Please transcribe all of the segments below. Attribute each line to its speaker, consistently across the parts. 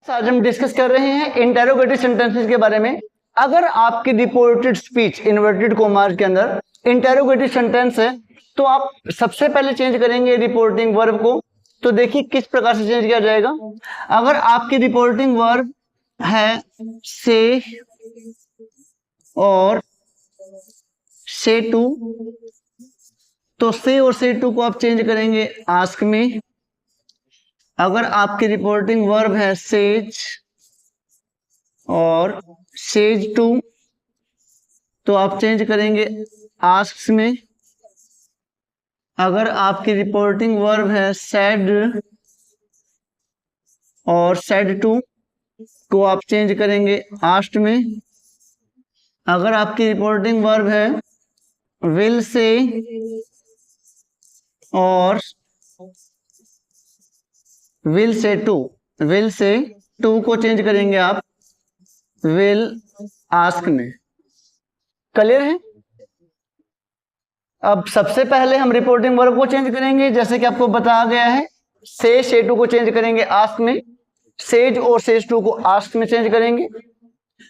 Speaker 1: आज हम डिस्कस कर रहे हैं इंटेरोगेटिव सेंटेंसेस के बारे में। अगर आपकी रिपोर्टेड स्पीच इन्वर्टेड कोमास के अंदर इंटेरोगेटिव सेंटेंस है तो आप सबसे पहले चेंज करेंगे रिपोर्टिंग वर्ब को। तो देखिए किस प्रकार से चेंज किया जाएगा। अगर आपकी रिपोर्टिंग वर्ब है से और से टू, तो से और से टू को आप चेंज करेंगे आस्क में। अगर आपकी रिपोर्टिंग वर्ब है सेज और सेज टू, तो आप चेंज करेंगे आस्क्स में। अगर आपकी रिपोर्टिंग वर्ब है सैड और सैड टू, तो आप चेंज करेंगे आस्ट में। अगर आपकी रिपोर्टिंग वर्ब है विल से और विल से टू को चेंज करेंगे आप विल आस्क में। क्लियर है। अब सबसे पहले हम रिपोर्टिंग वर्ब को चेंज करेंगे, जैसे कि आपको बताया गया है। से टू को चेंज करेंगे आस्क में, सेज और सेज टू को आस्क में चेंज करेंगे,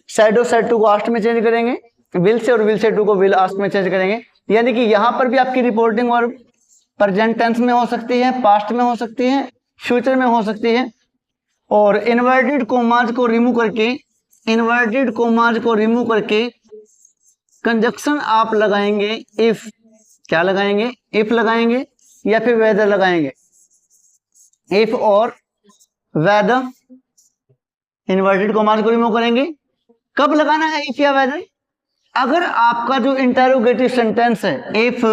Speaker 1: सैड और सैड टू को आस्क में चेंज करेंगे, विल से और विल से टू को विल आस्क में चेंज करेंगे। यानी कि यहां पर भी आपकी रिपोर्टिंग वर्ब प्रेजेंट टेंस में हो सकती है, पास्ट में हो सकती है, फ्यूचर में हो सकती है। और इन्वर्टेड कोमास को रिमूव करके कंजक्शन आप लगाएंगे इफ। क्या लगाएंगे? इफ लगाएंगे या फिर वेदर लगाएंगे। इफ और वेदर इन्वर्टेड कोमास को रिमूव करेंगे। कब लगाना है इफ या वेदर? अगर आपका जो इंटेरोगेटिव सेंटेंस है, if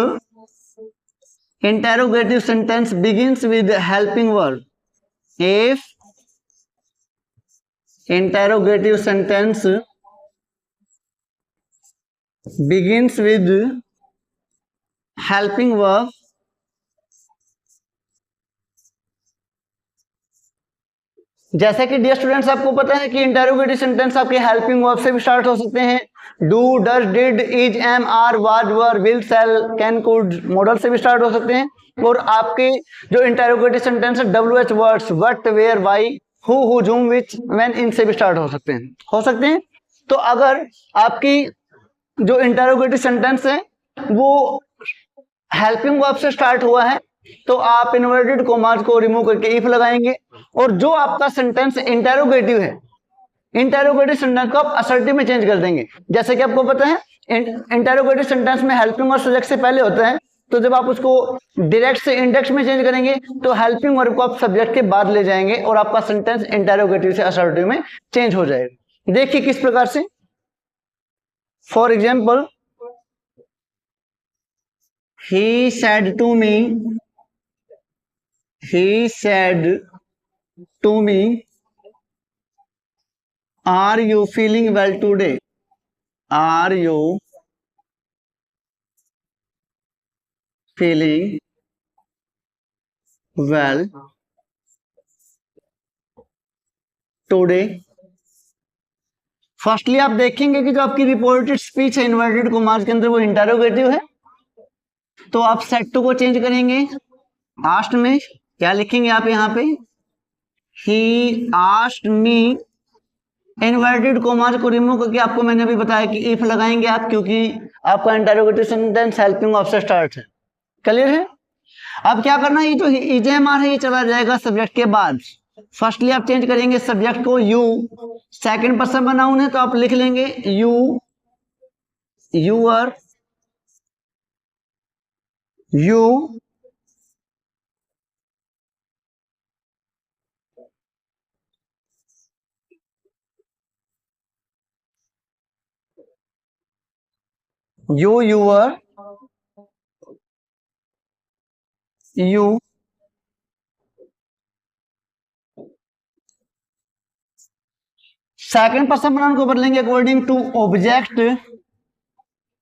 Speaker 1: interrogative sentence begins with helping verb, if interrogative sentence begins with helping verb, जैसे कि डियर स्टूडेंट्स आपको पता है कि इंटेरोगेटिव सेंटेंस आपके हेल्पिंग वर्ब से भी स्टार्ट हो सकते हैं। Do, does, did, is, am, are, was, were, will, shall, can, could, modal से भी स्टार्ट हो सकते हैं। और आपके जो इंटेरोगेटिव सेंटेंस है WH words, what, where, why, who, whom, which, when, इनसे भी स्टार्ट हो सकते हैं। तो अगर आपकी जो इंटेरोगेटिव सेंटेंस है वो हेल्पिंग वर्ब से स्टार्ट हुआ है तो आप इन्वर्टेड कोमास को रिमूव करके इफ लगाएंगे। और जो आपका सेंटेंस इंटेरोगेटिव है, इंटेरोगेटिव सेंटेंस को आप असर्टिव में चेंज कर देंगे। जैसे कि आपको पता है इंटेरोगेटिव सेंटेंस में हेल्पिंग वर्ब सब्जेक्ट से पहले होता है, तो जब आप उसको डायरेक्ट से इंडेक्स में चेंज करेंगे तो हेल्पिंग वर्ब को आप सब्जेक्ट के बाद ले जाएंगे और आपका सेंटेंस इंटेरोगेटिव से असर्टिव में चेंज हो जाएगा। देखिए किस प्रकार से। For example, he said to me, are you feeling well today? Are you feeling well today? Firstly आप देखेंगे कि जो आपकी रिपोर्टेड स्पीच है इन्वर्टेड कोमास के अंदर वो इंटेरोगेटिव है, तो आप सेड टू को चेंज करेंगे आस्क्ड में। क्या लिखेंगे आप यहाँ पे? ही आस्क्ड मी। इन्वर्टेड कोमास को रिमूव करके आपको मैंने अभी बताया कि इफ लगाएंगे आप, क्योंकि आपका इंटेरोगेटिव सेंटेंस हेल्पिंग वर्ब से स्टार्ट है। क्लियर है। अब क्या करना है, ये जो इजेएमआर है ये चला जाएगा सब्जेक्ट के बाद। फर्स्टली आप चेंज करेंगे सब्जेक्ट को यू, सेकंड पर्सन प्रोनाउन है तो आप लिख लेंगे you, your, you, you, your, you. Second person pronoun को बदलेंगे अकॉर्डिंग टू ऑब्जेक्ट।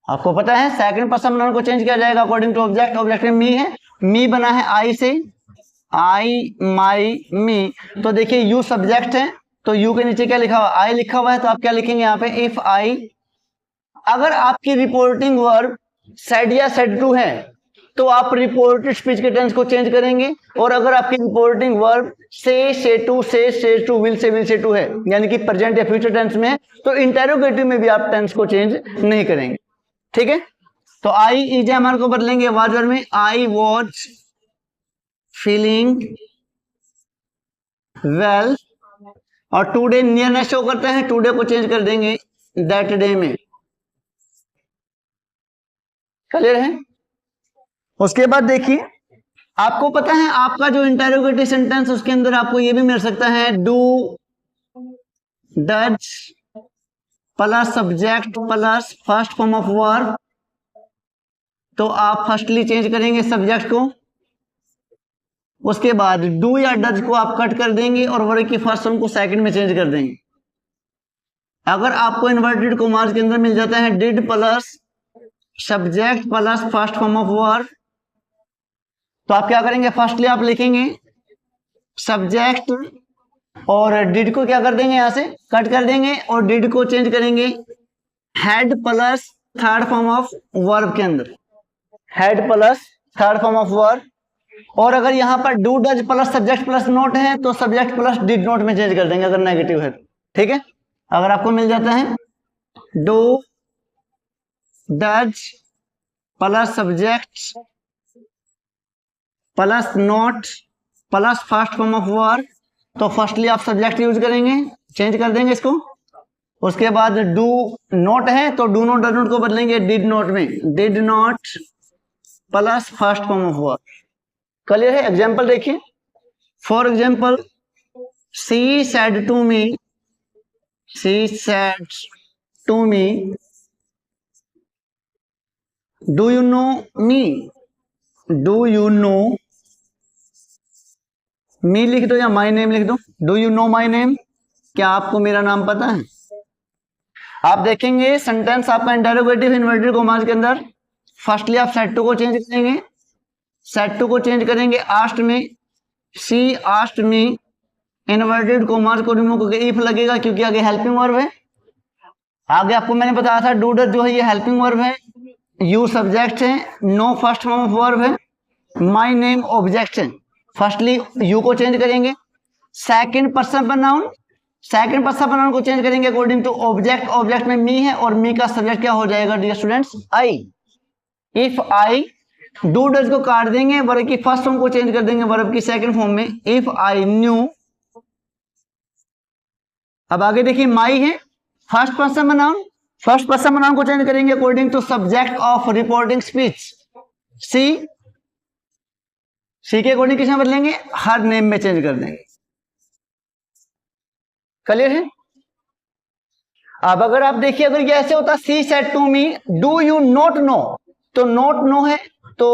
Speaker 1: आपको पता है सेकंड पर्सन प्रोनाउन को चेंज किया जाएगा अकॉर्डिंग टू ऑब्जेक्ट। ऑब्जेक्ट में मी है, मी बना है आई से, आई, माई, मी। तो देखिए यू सब्जेक्ट है तो यू के नीचे क्या लिखा हुआ? आई लिखा हुआ है, तो आप क्या लिखेंगे यहाँ पे? If I. अगर आपकी रिपोर्टिंग वर्ब सेड या सेड टू है तो आप रिपोर्टेड स्पीच के टेंस को चेंज करेंगे। और अगर आपकी रिपोर्टिंग वर्ब से टू, विल से टू है, यानी कि प्रेजेंट या फ्यूचर टेंस में है, तो इंटेरोगेटिव में भी आप टेंस को चेंज नहीं करेंगे। ठीक है, तो आई इज हमारे को बदलेंगे वाज वर्ब में, आई वॉज फीलिंग वेल, और टुडे नियरनेस शो करते हैं, टुडे को चेंज कर देंगे दैट डे में। क्लियर है? उसके बाद देखिए, आपको पता है आपका जो इंटेरोगेटिव सेंटेंस उसके अंदर आपको ये भी मिल सकता है do does plus subject plus first form of verb. तो आप फर्स्टली चेंज करेंगे सब्जेक्ट को, उसके बाद डू या डज को आप कट कर देंगे और वर्ब की फर्स्ट फॉर्म को सेकंड में चेंज कर देंगे। अगर आपको इन्वर्टेड कॉमास के अंदर मिल जाता है did plus subject plus first form of verb, तो आप क्या करेंगे, फर्स्टली आप लिखेंगे सब्जेक्ट और डिड को क्या कर देंगे, यहां से कट कर देंगे और डिड को चेंज करेंगे head plus third form of verb के अंदर, head plus third form of verb. और अगर यहां पर do does plus subject plus note है तो सब्जेक्ट प्लस डिड नोट में चेंज कर देंगे अगर नेगेटिव है। ठीक है, अगर आपको मिल जाता है do does plus subject plus note plus first form of verb, तो फर्स्टली आप सब्जेक्ट यूज करेंगे, चेंज कर देंगे इसको। उसके बाद डू नोट है तो डू नोट डज नोट को बदलेंगे डिड नोट में, did not plus first form of verb. Clear है? एग्जांपल देखिए, for example she said to me, she said to me do you know me, do you know me लिख दो या my name लिख दो, do you know my name, क्या आपको मेरा नाम पता है। आप देखेंगे सेंटेंस आपका इंटेरोगेटिव इन्वर्टेड कॉमास के अंदर, फर्स्टली आप सेड टू को चेंज करेंगे, सेड टू को चेंज करेंगे आस्ट में, she asked me, inverted commas को रिमूव करके इफ लगेगा क्योंकि आगे हेल्पिंग वर्ब है। आगे आपको मैंने बताया था डू डज जो है ये हेल्पिंग वर्ब है, यू सब्जेक्ट है, know first form of verb है, माई नेम ऑब्जेक्ट है। फर्स्टली यू को चेंज करेंगे, second person pronoun, second person pronoun को चेंज करेंगे अकॉर्डिंग टू ऑब्जेक्ट, ऑब्जेक्ट में मी है और मी का सब्जेक्ट क्या हो जाएगा dear students, I. If I, do does को काट देंगे, वर्ब की फर्स्ट फॉर्म को चेंज कर देंगे वर्ब की सेकंड फॉर्म में, इफ आई न्यू। अब आगे देखिए माई है first person pronoun, first person pronoun को चेंज करेंगे according to subject of reporting speech, she, she के अकॉर्डिंग किसमें बदलेंगे, हर नेम में चेंज कर देंगे। क्लियर है? अब अगर आप देखिए अगर ये ऐसे होता she said to me do you not know, तो नॉट नो है तो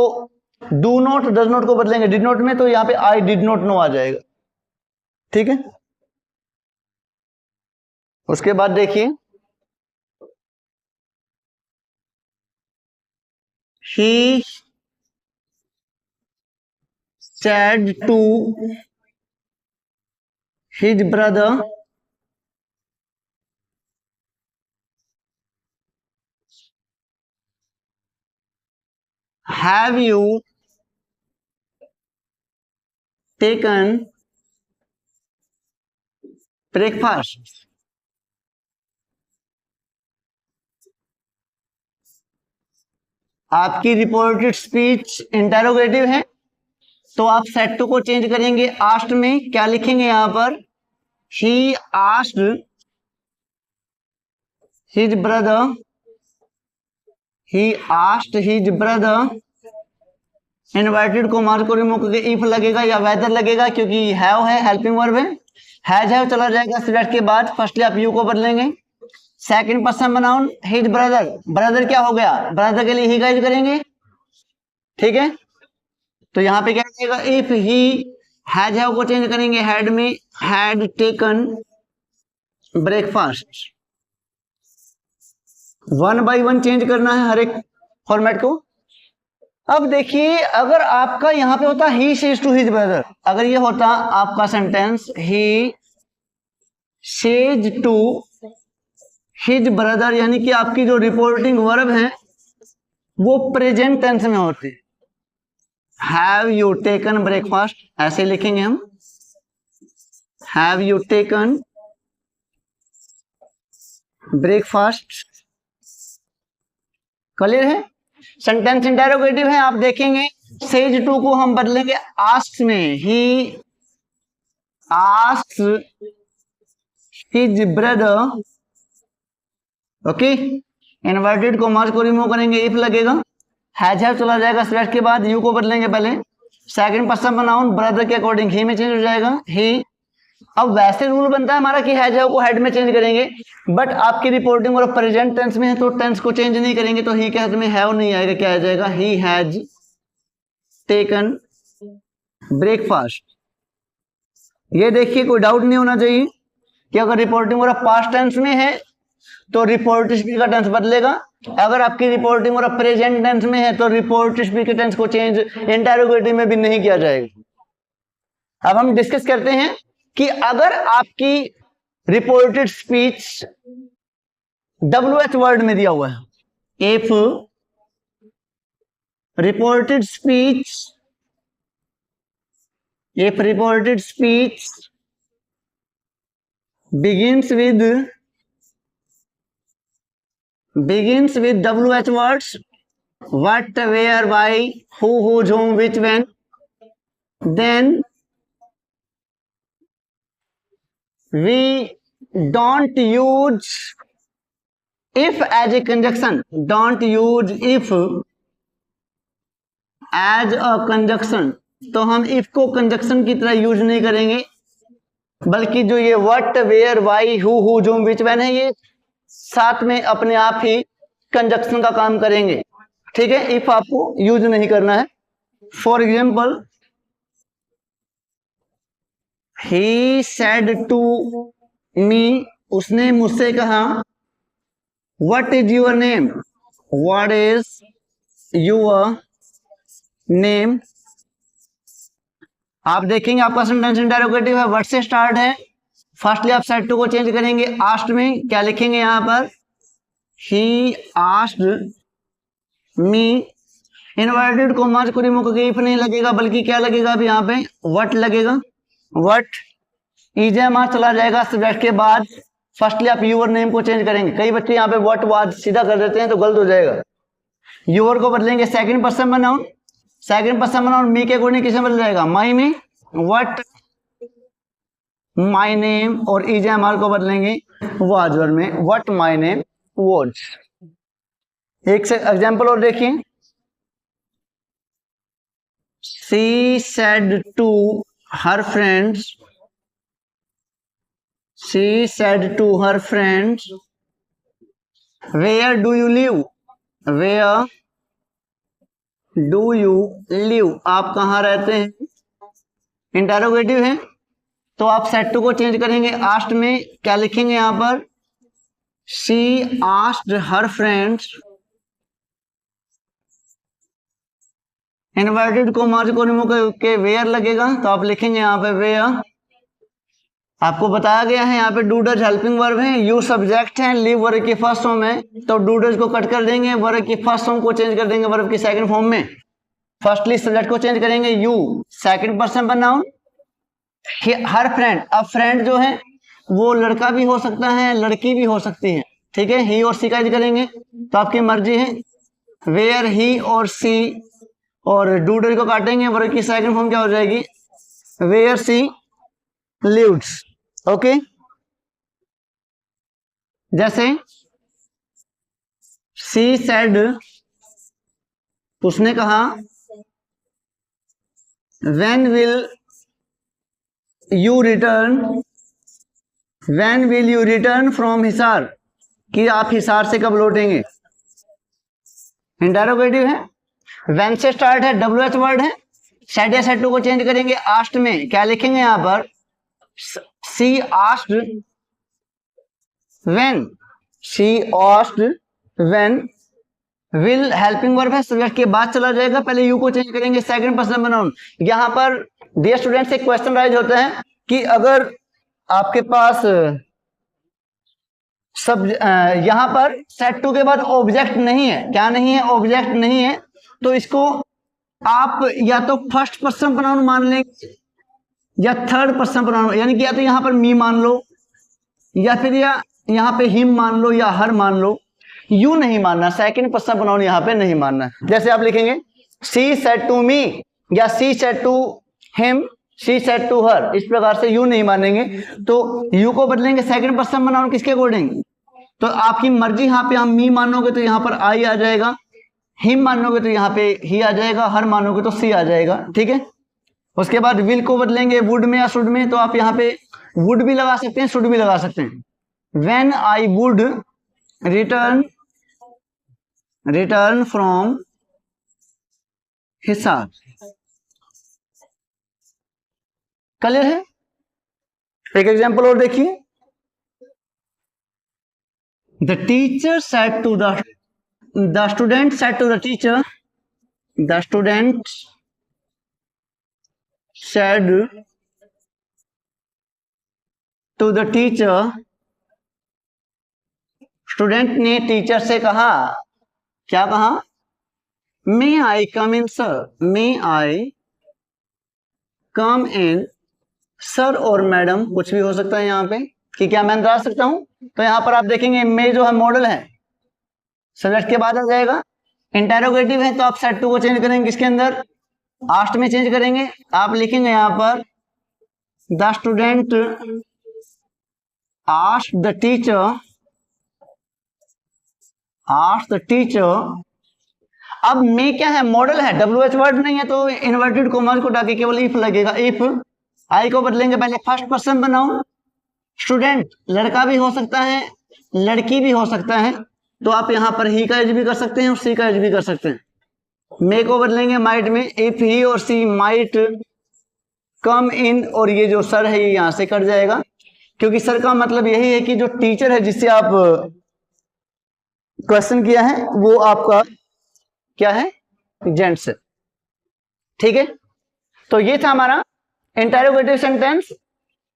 Speaker 1: डू नॉट डज नॉट को बदलेंगे डिड नॉट में, तो यहां पे आई डिड नॉट नो आ जाएगा। ठीक है, उसके बाद देखिए ही said to his brother have you taken breakfast। आपकी रिपोर्टेड स्पीच इंटेरोगेटिव है तो आप सेड टू को चेंज करेंगे आस्ट में, क्या लिखेंगे यहां पर, he asked his brother, he asked his brother, inverted को मार्क को रिमूव करके इफ लगेगा या वेदर लगेगा क्योंकि हैव है हेल्पिंग वर्ब है, हैव चला जाएगा सब्जेक्ट के बाद, फर्स्टली आप यू को बदलेंगे, second person pronoun his brother, brother क्या हो गया, ब्रदर के लिए ही का यूज करेंगे। ठीक है, तो यहां पे क्या रहेगा, इफ ही हैज हैव को चेंज करेंगे हैड में, had taken breakfast. One by one change करना है हर एक फॉर्मेट को। अब देखिए अगर आपका यहां पे होता ही सेज टू हिज ब्रदर, अगर ये होता आपका सेंटेंस ही सेज टू हिज ब्रदर, यानी कि आपकी जो रिपोर्टिंग वर्ब है वो प्रेजेंट टेंस में होती है, हैव यू टेकन ब्रेकफास्ट, ऐसे लिखेंगे हम, have you taken breakfast. Clear है? सेंटेंस इंटेरोगेटिव है, आप देखेंगे सेज टू को हम बदलेंगे आस्क्स में, ही asks his brother, okay. Inverted commas को रिमूव करेंगे, इफ लगेगा, हैज हैव चला जाएगा स्लैश के बाद, यू को बदलेंगे पहले, सेकंड पर्सन प्रोनाउन ब्रदर के अकॉर्डिंग ही में चेंज हो जाएगा, ही। अब वैसे रूल बनता है हमारा कि हैज हैव को हेड में चेंज करेंगे, बट आपकी रिपोर्टिंग और प्रेजेंट टेंस में है तो टेंस को चेंज नहीं करेंगे, तो ही के हेड में हैव नहीं आएगा, क्या आ जाएगा, ही हैज टेकन ब्रेकफास्ट। ये देखिए कोई डाउट नहीं होना चाहिए कि अगर रिपोर्टिंग और पास्ट टेंस में है तो रिपोर्ट स्पीक का टेंस बदलेगा, अगर आपकी रिपोर्टिंग और प्रेजेंट टेंस में है तो रिपोर्ट स्पीक के टेंस को चेंज इंटेरोगेटिव में भी नहीं किया जाएगा। अब हम डिस्कस करते हैं कि अगर आपकी रिपोर्टेड स्पीच WH वर्ड में दिया हुआ है, if reported speech, if reported speech begins with WH words, what, where, why, who, whose, whom, which, when, then we don't use if as a conjunction, don't use if as a conjunction, तो हम if को conjunction की तरह use नहीं करेंगे, बल्कि जो ये what, where, why, who, whose, whom, which, when है, ये साथ में अपने आप ही कंजक्शन का काम करेंगे, ठीक है। इफ आपको यूज नहीं करना है। For example, he said to me, उसने मुझसे कहा, what is your name, what is your name. आप देखेंगे आपका सेंटेंस इंटेरोगेटिव है, व्हाट से स्टार्ट है, फर्स्टली आप सेड टू को चेंज करेंगे, आस्क्ड में क्या लिखेंगे यहां पर, he asked me, inverted commas को रिमूव करके इफ नहीं लगेगा, बल्कि क्या लगेगा अब यहाँ पे, व्हाट लगेगा, व्हाट, इजेमा चला जाएगा सब्जेक्ट के बाद, फर्स्टली आप यूर नेम को चेंज करेंगे, कई बच्चे यहाँ पे व्हाट वाज सीधा कर देते हैं तो गलत हो जाएगा, यूर को बदलेंगे second person pronoun, second person pronoun me के अकॉर्डिंग किसे बदल जाएगा, माई में, व्हाट माई नेम, और इजेएमआर को बदलेंगे वाज वर्ड में, व्हाट माई नेम वाज। एक से एग्जांपल और देखिए, she said to her friends, she said to her friends, where do you live, where do you live, आप कहाँ रहते हैं, इंटेरोगेटिव है तो आप सेड टू को चेंज करेंगे, आस्क्ड में क्या लिखेंगे यहां पर, she asked her friends, inverted commas को रिमूव करके वेयर लगेगा तो आप लिखेंगे यहाँ पे वेयर। आपको बताया गया है यहाँ पे डूडज हेल्पिंग वर्ब है, यू सब्जेक्ट है, लिव वर्ब की फर्स्ट फॉर्म है, तो डूडज को कट कर देंगे, वर्ब की फर्स्ट फॉर्म को चेंज कर देंगे वर्ब की सेकंड फॉर्म में, फर्स्टली सब्जेक्ट को चेंज करेंगे you, second person pronoun her friend. अब फ्रेंड जो है वो लड़का भी हो सकता है, लड़की भी हो सकती है, ठीक है, ही और सी का यूज करेंगे तो आपकी मर्जी है, वेयर ही और सी, और डूडल को काटेंगे, वर्ब की सेकंड फॉर्म क्या हो जाएगी, वेयर सी लिव्स, ओके। जैसे सी सेड, उसने कहा, when will you return, when will you return from Hisar, कि आप हिसार से कब लौटेंगे, इंटेरोगेटिव है, व्हेन से स्टार्ट है, WH वर्ड है, सेड या सेड टू को चेंज करेंगे, आस्क्ड में क्या लिखेंगे यहां पर, she asked when, she asked when, will helping verb है, सब्जेक्ट के बाद चला जाएगा, पहले यू को चेंज करेंगे, सेकंड पर्सन प्रोनाउन। यहां पर डियर स्टूडेंट्स एक क्वेश्चन राइज होता है कि अगर आपके पास सब यहां पर सेड टू के बाद ऑब्जेक्ट नहीं है, क्या नहीं है, ऑब्जेक्ट नहीं है, तो इसको आप या तो फर्स्ट पर्सन प्रोनाउन मान लेंगे या थर्ड पर्सन प्रोनाउन, यानी कि या तो यहां पर मी मान लो या फिर यहां पे हिम मान लो या हर मान लो। यू नहीं मानना, सेकंड पर्सन प्रोनाउन यहां पे नहीं मानना। जैसे आप लिखेंगे शी सेड टू मी या she said to him, she said to her, इस प्रकार से यू नहीं मानेंगे। तो यू को बदलेंगे सेकंड पर्सन प्रोनाउन किसके अकॉर्डिंग, तो आपकी मर्जी। यहाँ पे हम मी मानोगे तो यहाँ पर आई आ जाएगा, हिम मानोगे तो यहाँ पे ही आ जाएगा, हर मानोगे तो सी आ जाएगा, ठीक है। उसके बाद विल को बदलेंगे वुड में या शुड में, तो आप यहाँ पे वुड भी लगा सकते हैं, शुड भी लगा सकते हैं। When I would return from Hisar, clear है। एक एग्जांपल और देखिए, the teacher said to the student said to the teacher, the student said to the teacher, student ने टीचर से कहा, क्या कहा, may I come in sir, may I come in sir और मैडम, कुछ भी हो सकता है यहाँ पे कि क्या मैं अंदर आ सकता हूं। तो यहाँ पर आप देखेंगे मे जो है मॉडल है, सब्जेक्ट के बाद आ जाएगा। इंटेरोगेटिव है तो आप सेड टू को चेंज करेंगे किसके अंदर, आस्ट में चेंज करेंगे। आप लिखेंगे यहाँ पर the student asked the teacher, अब मे क्या है, मॉडल है, WH वर्ड नहीं है, तो इन्वर्टेड कॉमर्स को डाके केवल इफ लगेगा। इफ आई को बदलेंगे पहले फर्स्ट पर्सन बनाओ, स्टूडेंट लड़का भी हो सकता है लड़की भी हो सकता है, तो आप यहाँ पर ही का यूज भी कर सकते हैं और सी का यूज भी कर सकते हैं। मे को बदलेंगे माइट में, इफ ही और सी माइट कम इन, और ये जो सर है ये यहां से कट जाएगा, क्योंकि सर का मतलब यही है कि जो टीचर है जिससे आप क्वेश्चन किया है वो आपका क्या है, जेंट्स है, ठीक है। तो ये था हमारा इंटेरोगेटिव सेंटेंस।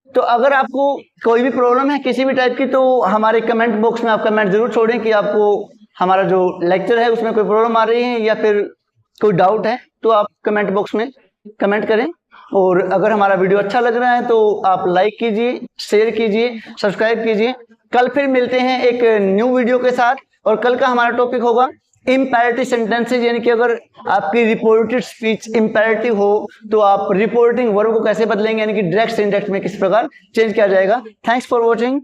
Speaker 1: तो अगर आपको कोई भी प्रॉब्लम है किसी भी टाइप की, तो हमारे कमेंट बॉक्स में आप कमेंट जरूर छोड़ें कि आपको हमारा जो लेक्चर है उसमें कोई प्रॉब्लम आ रही है या फिर कोई डाउट है, तो आप कमेंट बॉक्स में कमेंट करें। और अगर हमारा वीडियो अच्छा लग रहा है तो आप लाइक कीजिए, शेयर कीजिए, सब्सक्राइब कीजिए। कल फिर मिलते हैं एक न्यू वीडियो के साथ, और कल का हमारा टॉपिक होगा इम्पेरेटिव सेंटेंसेज, यानी कि अगर आपकी रिपोर्टेड स्पीच इम्पेरेटिव हो तो आप रिपोर्टिंग वर्ब को कैसे बदलेंगे, यानी कि डायरेक्ट से इनडायरेक्ट में किस प्रकार चेंज किया जाएगा। Thanks for watching.